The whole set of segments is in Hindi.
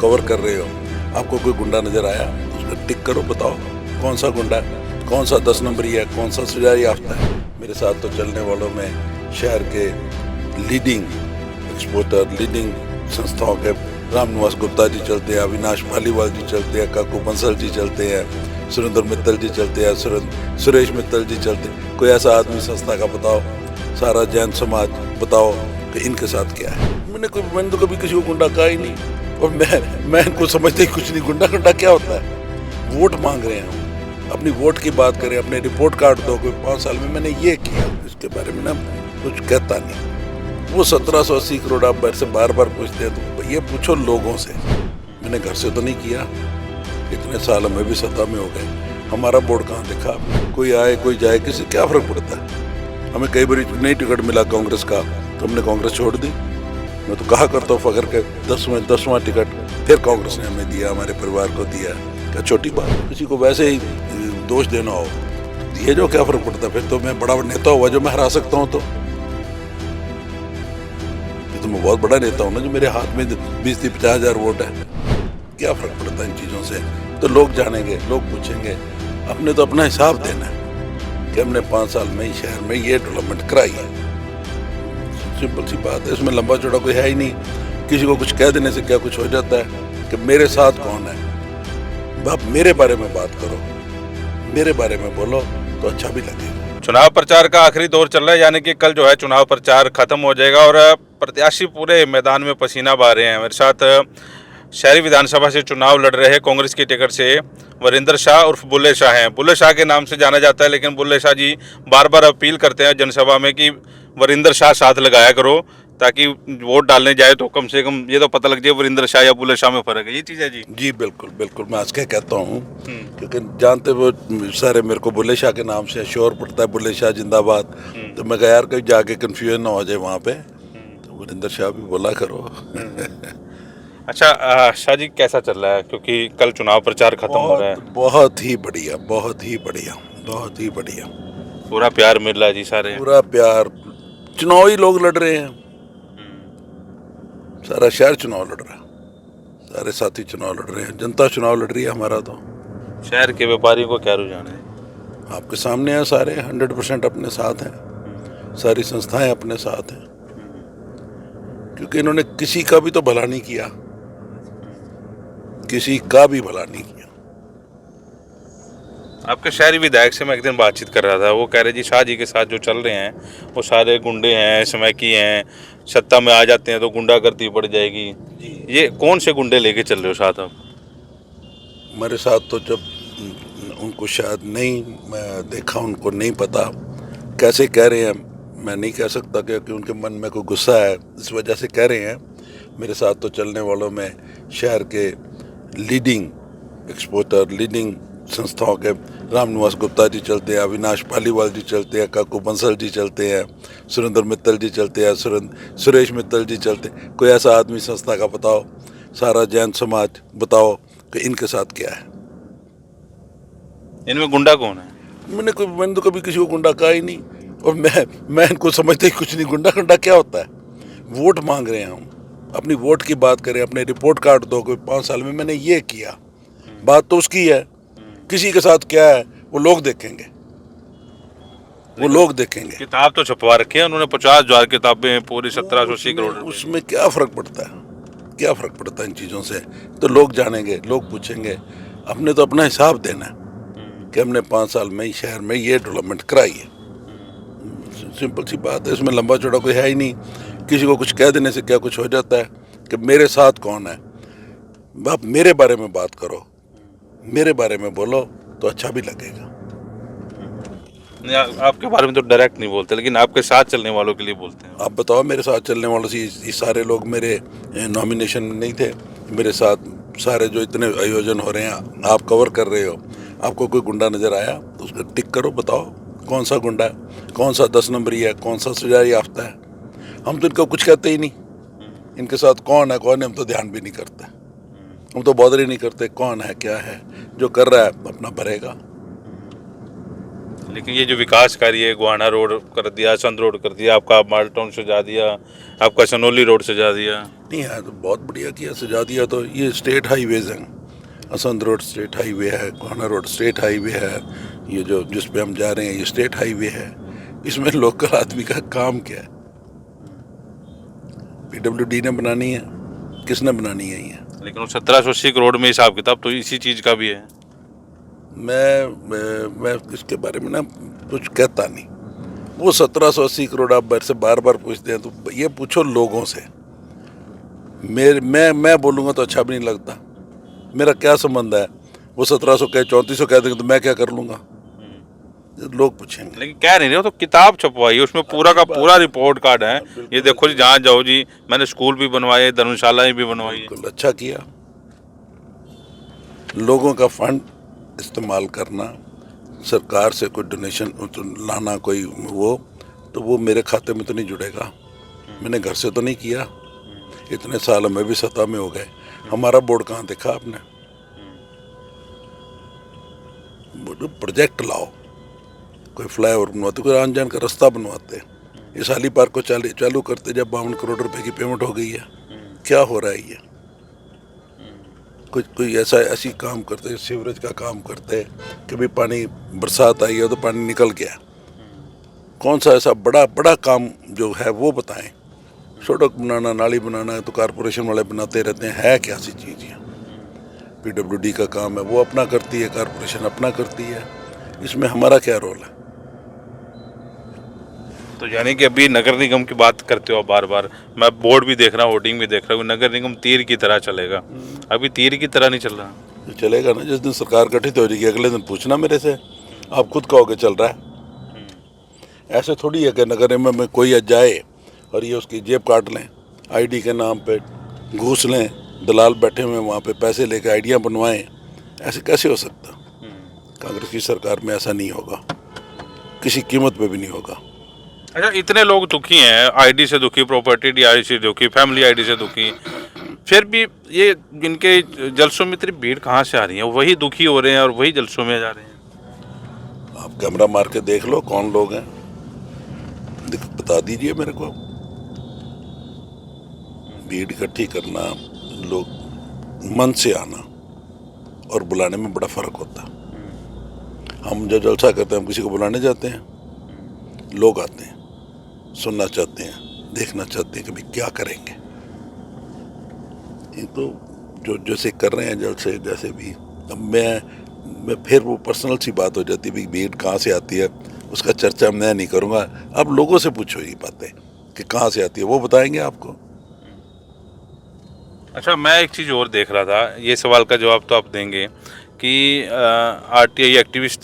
कवर कर रहे हो, आपको कोई गुंडा नजर आया उसका टिक करो, बताओ कौन सा गुंडा है, कौन सा 10 नंबरी है, कौन सा सजा याफ्ता है। मेरे साथ तो चलने वालों में शहर के लीडिंग एक्सपोर्टर, लीडिंग संस्थाओं के रामनिवास गुप्ता जी चलते हैं, अविनाश पालीवाल जी चलते हैं, काकू बंसल जी चलते हैं, सुरेंद्र मित्तल जी चलते हैं, सुरेश मित्तल जी चलते हैं। कोई ऐसा आदमी संस्था का बताओ, सारा जैन समाज बताओ कि इनके साथ क्या है। मैंने तो कभी किसी को गुंडा कहा ही नहीं, और मैं इनको समझते ही कुछ नहीं। गुंडा क्या होता है? वोट मांग रहे हैं हम, अपनी वोट की बात करें, अपने रिपोर्ट कार्ड दो, कोई 5 साल में मैंने ये किया, इसके बारे में ना कुछ कहता नहीं। वो 1780 करोड़ आप मेरे से बार बार पूछते हैं, तो ये पूछो लोगों से। मैंने घर से तो नहीं किया, इतने साल हमें भी सत्ता में हो गए, हमारा बोर्ड कहाँ दिखा? कोई आए कोई जाए, किसी क्या फर्क पड़ता है? हमें कई बार नई टिकट मिला कांग्रेस का, तो हमने कांग्रेस छोड़ दी। मैं तो कहा करता हूँ फखर के 10वां टिकट फिर कांग्रेस ने हमें दिया, हमारे परिवार को दिया। क्या छोटी बात? किसी को वैसे ही दोष देना हो ये जो, क्या फर्क पड़ता है? फिर तो मैं बड़ा नेता हुआ जो मैं हरा सकता हूँ, तो मैं बहुत बड़ा नेता हूँ ना, जो मेरे हाथ में 20-50 हजार वोट है। क्या फर्क पड़ता है इन चीज़ों से? तो लोग जानेंगे, लोग पूछेंगे। अपने तो अपना हिसाब देना है कि हमने 5 साल में ही शहर में ये डेवलपमेंट कराई है। सिंपल सी बात है, इसमें लंबा चौड़ा कोई है ही नहीं। किसी को कुछ कह देने से क्या कुछ हो जाता है कि मेरे साथ कौन है? आप मेरे बारे में बात करो, मेरे बारे में बोलो तो अच्छा भी लगेगा। चुनाव प्रचार का आखिरी दौर चल रहा है, यानी कि कल जो है चुनाव प्रचार खत्म हो जाएगा और प्रत्याशी पूरे मैदान में पसीना बहा रहे हैं। मेरे साथ शहरी विधानसभा से चुनाव लड़ रहे हैं कांग्रेस की टिकट से वरिंदर शाह उर्फ बुल्ले शाह हैं। बुल्ले शाह के नाम से जाना जाता है, लेकिन बुल्ले शाह जी बार बार अपील करते हैं जनसभा में कि वरिंदर शाह साथ लगाया करो, ताकि वोट डालने जाए तो कम से कम ये तो पता लग जाए वरिंदर शाह या बुल्ले शाह में फर्क है। ये चीज़ है जी। जी बिल्कुल बिल्कुल, मैं आज क्या कहता हूँ, क्योंकि जानते वो सारे मेरे को बुल्ले शाह के नाम से शोर पड़ता है, बुल्ले शाह जिंदाबाद। तो मैं कहा यार कहीं जाके कन्फ्यूजन ना हो जाए वहाँ पे, तो वरिंदर शाह भी बोला करो। अच्छा शाह जी, कैसा चल रहा है? क्योंकि कल चुनाव प्रचार खत्म हो रहा है। बहुत ही बढ़िया, बहुत ही बढ़िया, बहुत ही बढ़िया। पूरा प्यार मिल रहा है जी, सारे पूरा प्यार। चुनाव ही लोग लड़ रहे हैं, सारा शहर चुनाव लड़ रहा है, सारे साथी चुनाव लड़ रहे हैं, जनता चुनाव लड़ रही है। हमारा तो शहर के व्यापारियों को क्या रुझान है? आपके सामने है, सारे 100% अपने साथ हैं, सारी संस्थाएं अपने साथ हैं, क्योंकि इन्होंने किसी का भी तो भला नहीं किया, किसी का भी भला नहीं किया। आपके शहरी विधायक से मैं एक दिन बातचीत कर रहा था, वो कह रहे जी शाह जी के साथ जो चल रहे हैं वो सारे गुंडे हैं, समैकी हैं, सत्ता में आ जाते हैं तो गुंडागर्दी बढ़ जाएगी। ये कौन से गुंडे लेके चल रहे हो साथ आप? मेरे साथ तो जब उनको शायद नहीं मैं देखा, उनको नहीं पता कैसे कह रहे हैं, मैं नहीं कह सकता क्योंकि उनके मन में कोई गुस्सा है, इस वजह से कह रहे हैं। मेरे साथ तो चलने वालों में शहर के लीडिंग एक्सपोर्टर, लीडिंग संस्थाओं के रामनिवास गुप्ता जी चलते हैं, अविनाश पालीवाल जी चलते हैं, काकू बंसल जी चलते हैं, सुरेंद्र मित्तल जी चलते हैं, सुरेश मित्तल जी चलते हैं। कोई ऐसा आदमी संस्था का बताओ, सारा जैन समाज बताओ कि इनके साथ क्या है। इनमें गुंडा कौन है? मैंने तो कभी किसी को गुंडा कहा ही नहीं, और मैं इनको समझते ही कुछ नहीं। गुंडा क्या होता है? वोट मांग रहे हैं हम, अपनी वोट की बात करें, अपने रिपोर्ट कार्ड दो, कोई 5 साल में मैंने ये किया, बात तो उसकी है। किसी के साथ क्या है वो लोग देखेंगे, वो लोग देखेंगे। किताब तो छपवा रखी है उन्होंने, 50,000 किताबें, पूरी 1780 करोड़। उसमें क्या फर्क पड़ता है? क्या फर्क पड़ता है इन चीज़ों से? तो लोग जानेंगे, लोग पूछेंगे। अपने तो अपना हिसाब देना है कि हमने 5 साल में ही शहर में ये डेवलपमेंट कराई है। सिंपल सी बात है, इसमें लंबा चौड़ा कोई है ही नहीं। किसी को कुछ कह देने से क्या कुछ हो जाता है कि मेरे साथ कौन है? आप मेरे बारे में बात करो, मेरे बारे में बोलो तो अच्छा भी लगेगा। नहीं, आपके बारे में तो डायरेक्ट नहीं बोलते, लेकिन आपके साथ चलने वालों के लिए बोलते हैं। आप बताओ, मेरे साथ चलने वालों से ये सारे लोग मेरे नॉमिनेशन में नहीं थे। मेरे साथ सारे जो इतने आयोजन हो रहे हैं आप कवर कर रहे हो, आपको कोई गुंडा नज़र आया तो उसका टिक करो, बताओ कौन सा गुंडा है, कौन सा 10 नंबरी है, कौन सा सजा याफ्ता है। हम तो इनको कुछ कहते ही नहीं, इनके साथ कौन है हम तो ध्यान भी नहीं करते, हम तो बॉदर ही नहीं करते कौन है क्या है। जो कर रहा है अपना भरेगा। लेकिन ये जो विकास कार्य है, गोहाना रोड कर दिया, संत रोड कर दिया, आपका माल टाउन सजा दिया, आपका सनोली रोड सजा दिया। नहीं है तो बहुत बढ़िया किया, सजा दिया। तो ये स्टेट हाईवेज हैं, असंध रोड स्टेट हाईवे है, गोहाना रोड स्टेट हाईवे है, ये जो जिस पे हम जा रहे हैं ये स्टेट हाईवे है। इसमें लोकल आदमी का काम क्या है? पीडब्ल्यूडी ने बनानी है, किसने बनानी है ये? लेकिन वो 1780 करोड़ में हिसाब किताब तो इसी चीज़ का भी है। मैं इसके बारे में ना कुछ कहता नहीं। वो 1780 करोड़ आप मेरे से बार बार पूछते हैं, तो ये पूछो लोगों से। मैं बोलूँगा तो अच्छा भी नहीं लगता। मेरा क्या संबंध है? वो 1700 कहे 3400 कह देंगे तो मैं क्या कर लूँगा? लोग पूछेंगे। लेकिन कह नहीं रहे हो तो किताब छपवाई है, उसमें पूरा का पूरा रिपोर्ट कार्ड है। ये देखो जी, जहाँ जाओ जी, मैंने स्कूल भी बनवाए, धर्मशालाएं भी बनवाई है। बिल्कुल अच्छा किया। लोगों का फंड इस्तेमाल करना, सरकार से कोई डोनेशन लाना, कोई वो मेरे खाते में तो नहीं जुड़ेगा। मैंने घर से तो नहीं किया। इतने साल में भी सत्ता में हो गए, हमारा बोर्ड कहाँ देखा आपने? प्रोजेक्ट लाओ, कोई फ्लाईओवर बनवाते, कोई आन जान का रास्ता बनवाते। इस हाली पार्क को चालू करते जब 52 करोड़ रुपए की पेमेंट हो गई है। क्या हो रहा है ये? कोई ऐसी काम करते, सीवरेज का काम करते, कभी पानी बरसात आई है तो पानी निकल गया। कौन सा ऐसा बड़ा काम जो है वो बताएं। सड़क बनाना, नाली बनाना है तो कारपोरेशन वाले बनाते रहते हैं। है क्या सी चीज़ है? पीडब्ल्यूडी का काम है, वो अपना करती है, कारपोरेशन अपना करती है। इसमें हमारा क्या रोल है? तो यानी कि अभी नगर निगम की बात करते हो बार बार, मैं बोर्ड भी देख रहा हूँ, होर्डिंग भी देख रहा हूँ, नगर निगम तीर की तरह चलेगा। अभी तीर की तरह नहीं चल रहा। तो चलेगा ना, जिस दिन सरकार गठित हो जाएगी अगले दिन पूछना मेरे से। आप खुद कहोगे चल रहा है। ऐसे थोड़ी है कि नगर निगम में कोई जाए और ये उसकी जेब काट लें, आईडी के नाम पे घूस लें, दलाल बैठे हुए वहाँ पे पैसे लेकर आइडिया बनवाएं। ऐसे कैसे हो सकता? कांग्रेस की सरकार में ऐसा नहीं होगा, किसी कीमत पे भी नहीं होगा। अच्छा, इतने लोग दुखी हैं, आईडी से दुखी, प्रॉपर्टी आईडी से दुखी, फैमिली आईडी से दुखी, फिर भी ये इनके जलसों में इतनी भीड़ कहाँ से आ रही है? वही दुखी हो रहे हैं और वही जलसों में जा रहे हैं। आप कैमरा मार के देख लो कौन लोग हैं, बता दीजिए मेरे को। भीड़ इकट्ठी करना, लोग मन से आना और बुलाने में बड़ा फर्क होता है। हम जब जलसा करते हैं हम किसी को बुलाने जाते हैं, लोग आते हैं, सुनना चाहते हैं, देखना चाहते हैं कि भाई क्या करेंगे। ये तो जो जैसे कर रहे हैं जलसे, जैसे भी। अब मैं फिर वो पर्सनल सी बात हो जाती है, भाई भीड़ कहाँ से आती है उसका चर्चा मैं नहीं करूँगा। अब लोगों से पूछो ये बातें कि कहाँ से आती है, वो बताएंगे आपको। अच्छा, मैं एक चीज़ और देख रहा था, ये सवाल का जवाब तो आप देंगे कि आरटीआई एक्टिविस्ट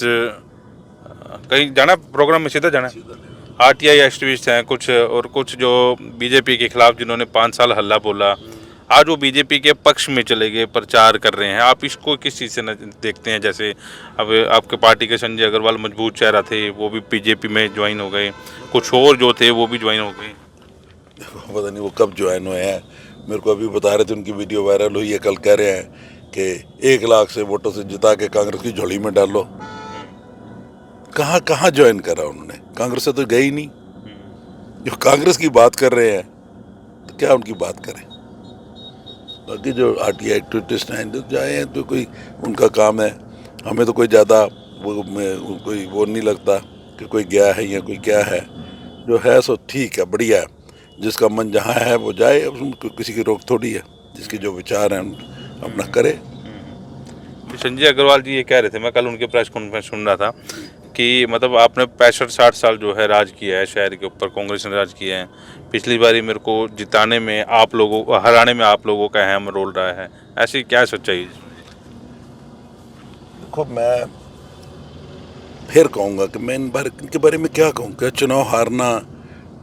कहीं जाना, प्रोग्राम में सीधा जाना। आरटीआई एक्टिविस्ट हैं कुछ, और कुछ जो बीजेपी के खिलाफ जिन्होंने 5 साल हल्ला बोला, आज वो बीजेपी के पक्ष में चले गए, प्रचार कर रहे हैं। आप इसको किस चीज़ से देखते हैं? जैसे अब आपके पार्टी के संजय अग्रवाल मजबूत चेहरा थे, वो भी बीजेपी में ज्वाइन हो गए, कुछ और जो थे वो भी ज्वाइन हो गए। पता नहीं वो कब ज्वाइन हुए हैं। मेरे को अभी बता रहे थे उनकी वीडियो वायरल हुई है, कल कह रहे हैं कि 1 लाख से वोटों से जिता के कांग्रेस की झोली में डालो। कहाँ ज्वाइन करा उन्होंने? कांग्रेस से तो गए ही नहीं। जो कांग्रेस की बात कर रहे हैं तो क्या उनकी बात करें? बाकी जो आरटीआई एक्टिविस्ट हैं जो जाए हैं तो कोई उनका काम है। हमें तो कोई ज़्यादा कोई वो नहीं लगता कि कोई गया है या कोई क्या है। जो है सो ठीक है, बढ़िया है। जिसका मन जहाँ है वो जाए, उसमें किसी की रोक थोड़ी है। जिसके जो विचार हैं अपना करे। संजय अग्रवाल जी ये कह रहे थे, मैं कल उनके प्रेस कॉन्फ्रेंस सुन रहा था कि मतलब आपने 65-60 साल जो है राज किया है शहर के ऊपर, कांग्रेस ने राज किया है। पिछली बारी मेरे को जिताने में आप लोगों, हराने में आप लोगों का अहम रोल रहा है। ऐसी क्या सच्चाई? देखो, मैं फिर कहूँगा कि मैं इनके बारे में क्या कहूँ? क्या चुनाव हारना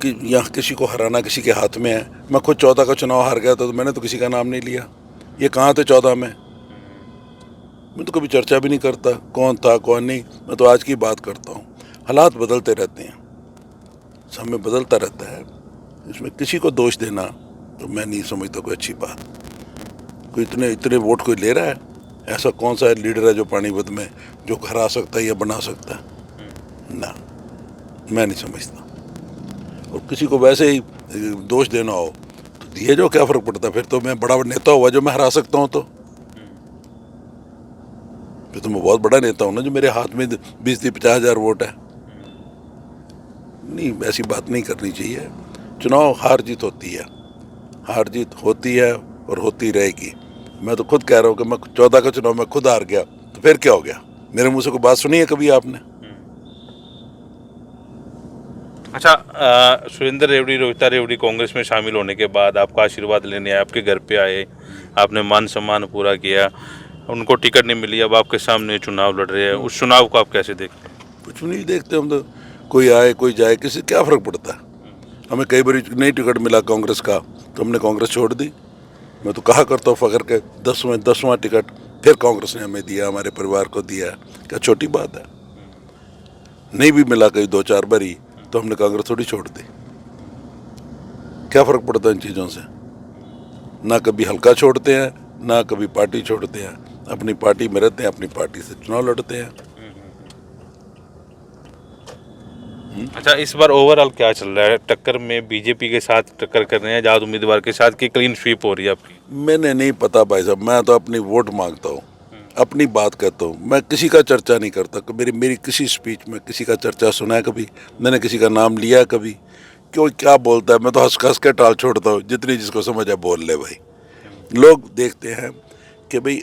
कि यहाँ किसी को हराना किसी के हाथ में है? मैं खुद 14 का चुनाव हार गया था तो मैंने तो किसी का नाम नहीं लिया। ये कहाँ थे 14 में? मैं तो कभी चर्चा भी नहीं करता कौन था कौन नहीं। मैं तो आज की बात करता हूँ। हालात बदलते रहते हैं, समय बदलता रहता है। इसमें किसी को दोष देना तो मैं नहीं समझता कोई अच्छी बात। कोई इतने वोट कोई ले रहा है? ऐसा कौन सा लीडर है जो पानीपत में जो हरा सकता है या बना सकता है? ना, मैं नहीं समझता। और किसी को वैसे ही दोष देना हो तो दिए जो, क्या फर्क पड़ता है? फिर तो मैं बड़ा नेता हुआ जो मैं हरा सकता हूँ, तो फिर तो मैं बहुत बड़ा नेता हूँ ना, जो मेरे हाथ में 20-50 हज़ार वोट है। नहीं, ऐसी बात नहीं करनी चाहिए। चुनाव हार जीत होती है, हार जीत होती है और होती रहेगी। मैं तो खुद कह रहा हूँ कि मैं 14 का चुनाव में खुद हार गया, तो फिर क्या हो गया? मेरे मुंह से कोई बात सुनी है कभी आपने? अच्छा, सुरेंद्र रेवड़ी, रोहिता रेवड़ी कांग्रेस में शामिल होने के बाद आपका आशीर्वाद लेने आए, आपके घर पे आए, आपने मान सम्मान पूरा किया, उनको टिकट नहीं मिली, अब आपके सामने चुनाव लड़ रहे हैं, उस चुनाव को आप कैसे देखते हैं? कुछ नहीं देखते हम तो, कोई आए कोई जाए, किसी क्या फर्क पड़ता है? हमें कई बार नहीं टिकट मिला कांग्रेस का तो हमने कांग्रेस छोड़ दी। मैं तो कहा करता हूँ फखर के 10वां टिकट फिर कांग्रेस ने हमें दिया, हमारे परिवार को दिया। क्या छोटी बात है? नहीं भी मिला कहीं 2-4 बार ही तो हमने कांग्रेस थोड़ी छोड़ दी। क्या फर्क पड़ता है इन चीज़ों से? ना कभी हल्का छोड़ते हैं, ना कभी पार्टी छोड़ते हैं। अपनी पार्टी में रहते हैं, अपनी पार्टी से चुनाव लड़ते हैं। अच्छा, इस बार ओवरऑल क्या चल रहा है? टक्कर में बीजेपी के साथ टक्कर कर रहे हैं, आजाद उम्मीदवार के साथ, की क्लीन स्वीप हो रही है आपकी? मैंने नहीं पता भाई साहब, मैं तो अपनी वोट मांगता हूँ, अपनी बात कहता हूँ। मैं किसी का चर्चा नहीं करता। मेरी किसी स्पीच में किसी का चर्चा सुना है कभी? मैंने किसी का नाम लिया है कभी? क्यों, क्या बोलता है? मैं तो हंस हंस के टाल छोड़ता हूँ। जितनी जिसको समझ है बोल ले भाई। लोग देखते हैं कि भाई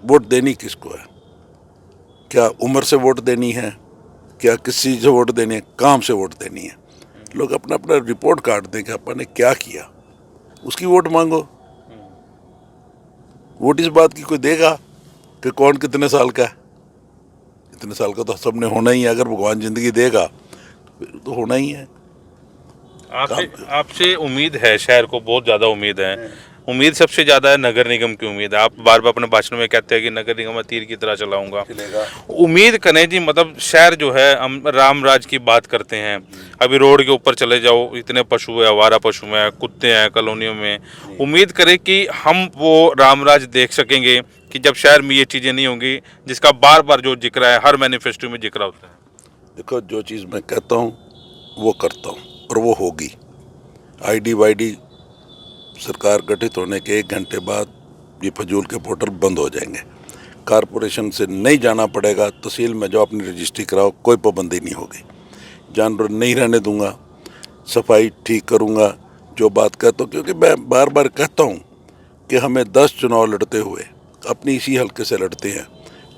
वोट देनी किसको है, क्या उम्र से वोट देनी है, क्या किस चीज़ से वोट देनी है, काम से वोट देनी है। लोग अपना अपना रिपोर्ट कार्ड दें कि अपन ने क्या किया, उसकी वोट मांगो। वोट इस बात की कोई देगा कि कौन कितने साल का है? इतने साल का तो सबने होना ही है। अगर भगवान जिंदगी देगा तो होना ही है। आपसे उम्मीद है, शहर को बहुत ज़्यादा उम्मीद है। उम्मीद सबसे ज़्यादा है नगर निगम की उम्मीद है। आप बार बार अपने भाषण में कहते हैं कि नगर निगम मैं तीर की तरह चलाऊंगा। उम्मीद करें जी, मतलब शहर जो है, हम राम राज की बात करते हैं। अभी रोड के ऊपर चले जाओ, इतने पशु है, आवारा पशु हैं, कुत्ते हैं कॉलोनियों में। उम्मीद करें कि हम वो राम राज देख सकेंगे कि जब शहर में ये चीज़ें नहीं होंगी जिसका बार बार जो जिक्र है, हर मैनिफेस्टो में जिक्र होता है। देखो, जो चीज़ मैं कहता हूँ वो करता हूँ और वो होगी। IDYD सरकार गठित होने के 1 घंटे बाद ये फजूल के पोर्टल बंद हो जाएंगे। कारपोरेशन से नहीं जाना पड़ेगा, तहसील में जाओ अपनी रजिस्ट्री कराओ, कोई पाबंदी नहीं होगी। जानवर नहीं रहने दूंगा, सफाई ठीक करूंगा, जो बात कहता हूँ। क्योंकि मैं बार बार कहता हूँ कि हमें 10 चुनाव लड़ते हुए अपनी इसी हल्के से लड़ते हैं।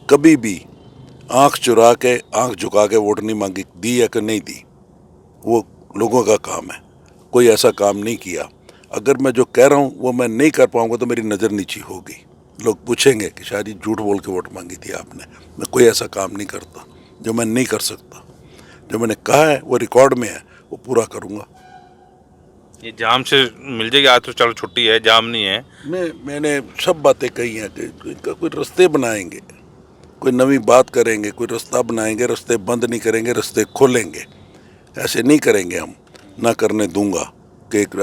कभी भी आंख चुरा के, आंख झुका के वोट नहीं मांगी। दी या कि नहीं दी, वो लोगों का काम है। कोई ऐसा काम नहीं किया। अगर मैं जो कह रहा हूँ वो मैं नहीं कर पाऊंगा तो मेरी नज़र नीची होगी। लोग पूछेंगे कि शायद झूठ बोल के वोट मांगी थी आपने। मैं कोई ऐसा काम नहीं करता जो मैं नहीं कर सकता। जो मैंने कहा है वो रिकॉर्ड में है, वो पूरा करूँगा। ये जाम से मिल जाएगी आज तो, चलो छुट्टी है, जाम नहीं है। मैंने सब बातें कही हैं कि इनका कोई रास्ते बनाएंगे, कोई नवी बात करेंगे, कोई रास्ता बनाएंगे। रास्ते बंद नहीं करेंगे, रास्ते खोलेंगे। ऐसे नहीं करेंगे हम, ना करने दूंगा कि एक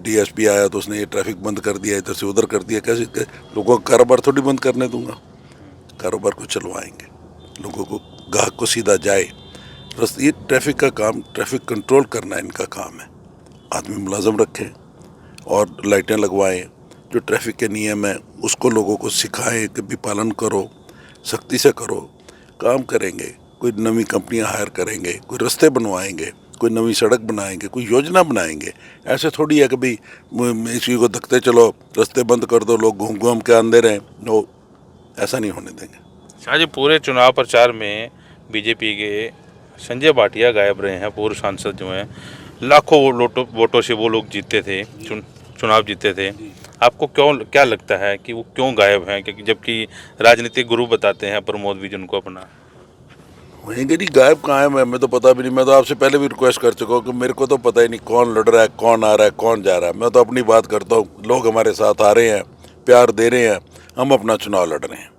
DSP आया तो उसने ये ट्रैफिक बंद कर दिया, इधर से उधर कर दिया। कैसे लोगों का कारोबार थोड़ी बंद करने दूंगा। कारोबार को चलवाएंगे, लोगों को, ग्राहक को सीधा जाए। बस ये ट्रैफिक का काम, ट्रैफिक कंट्रोल करना इनका काम है। आदमी मुलाजम रखें और लाइटें लगवाएं। जो ट्रैफिक के नियम हैं उसको लोगों को सिखाएं कि भी पालन करो, सख्ती से करो। काम करेंगे, कोई नवी कंपनियां हायर करेंगे, कोई रास्ते बनवाएंगे, कोई नवी सड़क बनाएंगे, कोई योजना बनाएंगे। ऐसे थोड़ी है कि भाई इसी को धकते चलो, रास्ते बंद कर दो, लोग घूम घूम के आंदे रहें। नो, ऐसा नहीं होने देंगे। शाह जी, पूरे चुनाव प्रचार में बीजेपी के संजय भाटिया गायब रहे हैं। पूर्व सांसद जो हैं, लाखों वोटों से वो लोग जीते थे, चुनाव जीते थे। आपको क्या लगता है कि वो क्यों गायब हैं? क्योंकि जबकि राजनीतिक गुरु बताते हैं प्रमोद विजन को अपना। वहीं नहीं, गायब कहाँ है? मैं तो पता भी नहीं। मैं तो आपसे पहले भी रिक्वेस्ट कर चुका हूँ कि मेरे को तो पता ही नहीं कौन लड़ रहा है, कौन आ रहा है, कौन जा रहा है। मैं तो अपनी बात करता हूँ। लोग हमारे साथ आ रहे हैं, प्यार दे रहे हैं, हम अपना चुनाव लड़ रहे हैं।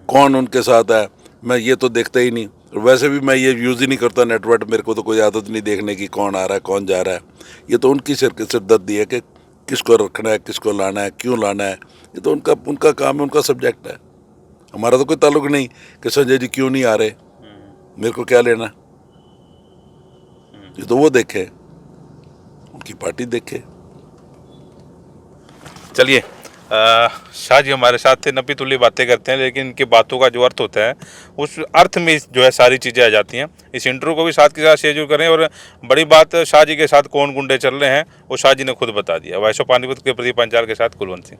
कौन उनके साथ है मैं ये तो देखता ही नहीं। और वैसे भी मैं ये यूज़ ही नहीं करता नेटवर्क। मेरे को तो कोई आदत नहीं देखने की कौन आ रहा है, कौन जा रहा है। ये तो उनकी सिरदर्दी है कि किसको रखना है, किसको लाना है, क्यों लाना है। ये तो उनका काम है, उनका सब्जेक्ट है। हमारा तो कोई ताल्लुक नहीं कि संजय जी क्यों नहीं आ रहे। मेरे को क्या लेना। ये तो वो देखे, उनकी पार्टी देखे। चलिए, शाह जी हमारे साथ थे, नपी तुल्ली बातें करते हैं, लेकिन इनकी बातों का जो अर्थ होता है उस अर्थ में जो है सारी चीज़ें आ जाती हैं। इस इंटरव्यू को भी साथ के साथ शेयर करें। और बड़ी बात, शाह जी के साथ कौन गुंडे चल रहे हैं वो शाह जी ने खुद बता दिया। वॉइस ऑफ पानीपत के प्रदीप पंचाल के साथ कुलवंत सिंह।